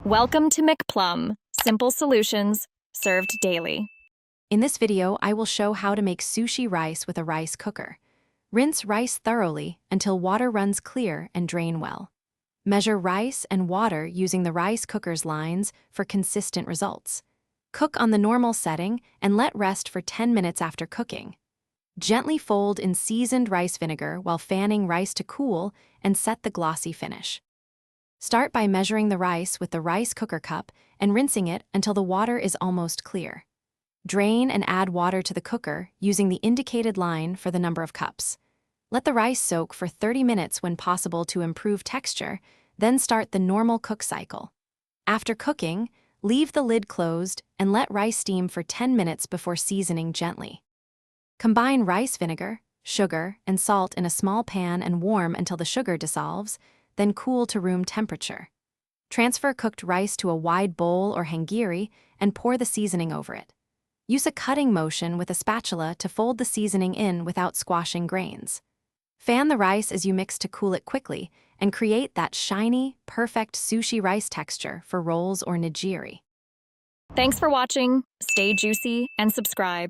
Welcome to McPlum, simple solutions served daily. In this video, I will show how to make sushi rice with a rice cooker. Rinse rice thoroughly until water runs clear and drain well. Measure rice and water using the rice cooker's lines for consistent results. Cook on the normal setting and let rest for 10 minutes after cooking. Gently fold in seasoned rice vinegar while fanning rice to cool and set the glossy finish. Start by measuring the rice with the rice cooker cup and rinsing it until the water is almost clear. Drain and add water to the cooker using the indicated line for the number of cups. Let the rice soak for 30 minutes when possible to improve texture, then start the normal cook cycle. After cooking, leave the lid closed and let rice steam for 10 minutes before seasoning gently. Combine rice vinegar, sugar, and salt in a small pan and warm until the sugar dissolves, then cool to room temperature. Transfer cooked rice to a wide bowl or hangiri and pour the seasoning over it. Use a cutting motion with a spatula to fold the seasoning in without squashing grains. Fan the rice as you mix to cool it quickly and create that shiny, perfect sushi rice texture for rolls or nigiri. Thanks for watching. Stay juicy and subscribe.